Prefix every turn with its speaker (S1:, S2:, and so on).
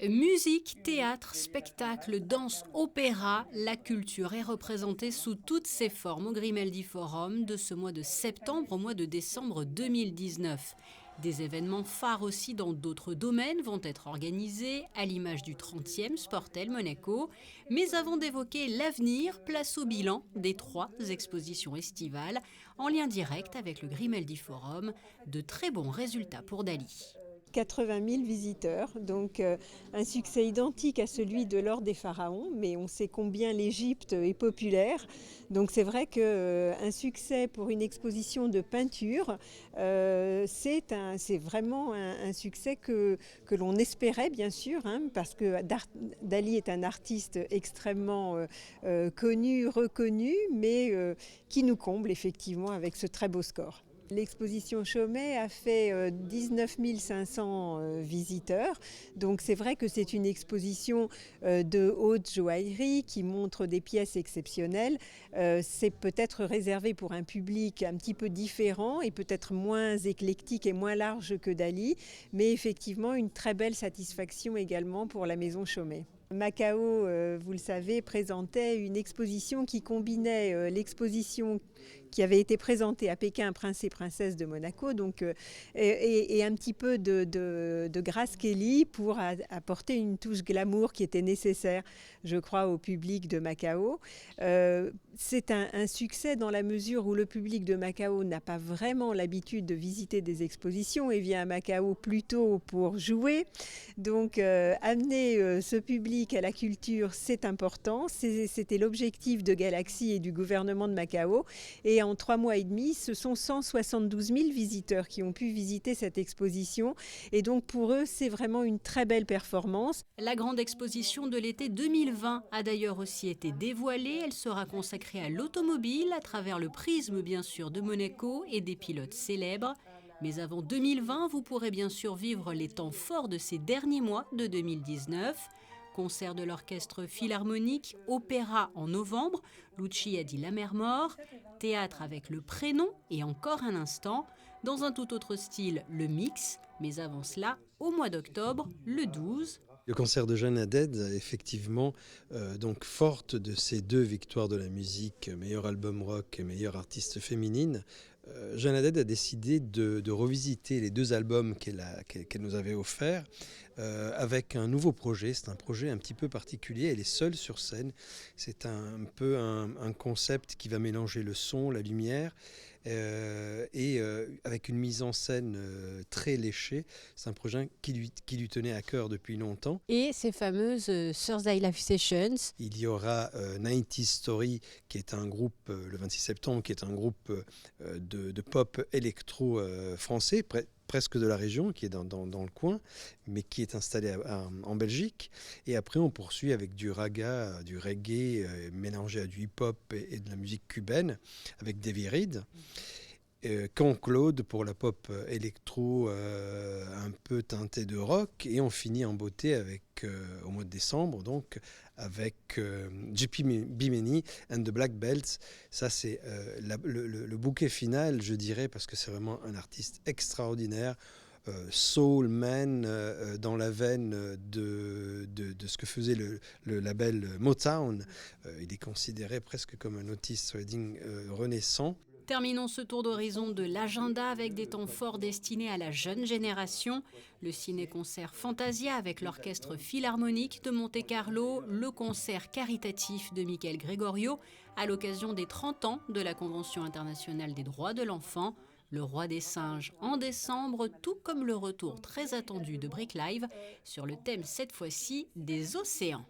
S1: Musique, théâtre, spectacle, danse, opéra, la culture est représentée sous toutes ses formes au Grimaldi Forum de ce mois de septembre au mois de décembre 2019. Des événements phares aussi dans d'autres domaines vont être organisés, à l'image du 30e Sportel Monaco. Mais avant d'évoquer l'avenir, place au bilan des 3 expositions estivales, en lien direct avec le Grimaldi Forum. De très bons résultats pour Dali.
S2: 80 000 visiteurs, donc un succès identique à celui de l'Or des Pharaons, mais on sait combien l'Égypte est populaire. Donc c'est vrai qu'un succès pour une exposition de peinture, c'est vraiment un succès que l'on espérait bien sûr, parce que Dali est un artiste extrêmement connu, reconnu, mais qui nous comble effectivement avec ce très beau score. L'exposition Chaumet a fait 19 500 visiteurs, donc c'est vrai que c'est une exposition de haute joaillerie qui montre des pièces exceptionnelles. C'est peut-être réservé pour un public un petit peu différent et peut-être moins éclectique et moins large que Dali, mais effectivement une très belle satisfaction également pour la maison Chaumet. Macao, vous le savez, présentait une exposition qui combinait l'exposition qui avait été présentée à Pékin, Prince et Princesse de Monaco, donc, et un petit peu de Grace Kelly pour apporter une touche glamour qui était nécessaire, je crois, au public de Macao. C'est un succès dans la mesure où le public de Macao n'a pas vraiment l'habitude de visiter des expositions et vient à Macao plutôt pour jouer. Donc, amener ce public à la culture, c'est important. C'était l'objectif de Galaxy et du gouvernement de Macao. Et en 3 mois et demi, ce sont 172 000 visiteurs qui ont pu visiter cette exposition. Et donc pour eux, c'est vraiment une très belle performance.
S1: La grande exposition de l'été 2020 a d'ailleurs aussi été dévoilée. Elle sera consacrée à l'automobile à travers le prisme bien sûr de Monaco et des pilotes célèbres. Mais avant 2020, vous pourrez bien sûr vivre les temps forts de ces derniers mois de 2019. Concert de l'orchestre philharmonique, opéra en novembre, Lucci a dit La Mer Mort, théâtre avec Le Prénom et Encore un instant, dans un tout autre style, le mix, mais avant cela, au mois d'octobre, le 12.
S3: Le concert de Jeanne Haddad, effectivement, donc forte de ces 2 victoires de la musique, meilleur album rock et meilleure artiste féminine, Jeanne Haddad a décidé de revisiter les 2 albums qu'elle nous avait offerts avec un nouveau projet. C'est un projet un petit peu particulier, elle est seule sur scène. C'est un peu un concept qui va mélanger le son, la lumière et avec une mise en scène très léchée. C'est un projet qui lui tenait à cœur depuis longtemps.
S4: Et ces fameuses Thursday Live Sessions.
S3: Il y aura 90s Story, qui est un groupe, le 26 septembre, qui est un groupe de pop électro français, presque de la région, qui est dans le coin, mais qui est installé en Belgique. Et après, on poursuit avec du raga, du reggae, mélangé à du hip-hop et de la musique cubaine, avec Davy Reed. Quand Claude pour la pop électro un peu teintée de rock, et on finit en beauté avec au mois de décembre donc avec JP Bimeni and the Black Belts. Ça c'est le bouquet final, je dirais, parce que c'est vraiment un artiste extraordinaire. Soul man dans la veine de ce que faisait le label Motown. Il est considéré presque comme un Otis Redding renaissant.
S1: Terminons ce tour d'horizon de l'agenda avec des temps forts destinés à la jeune génération. Le ciné-concert Fantasia avec l'orchestre philharmonique de Monte-Carlo, le concert caritatif de Michael Gregorio à l'occasion des 30 ans de la Convention internationale des droits de l'enfant, le Roi des singes en décembre, tout comme le retour très attendu de Brick Live sur le thème cette fois-ci des océans.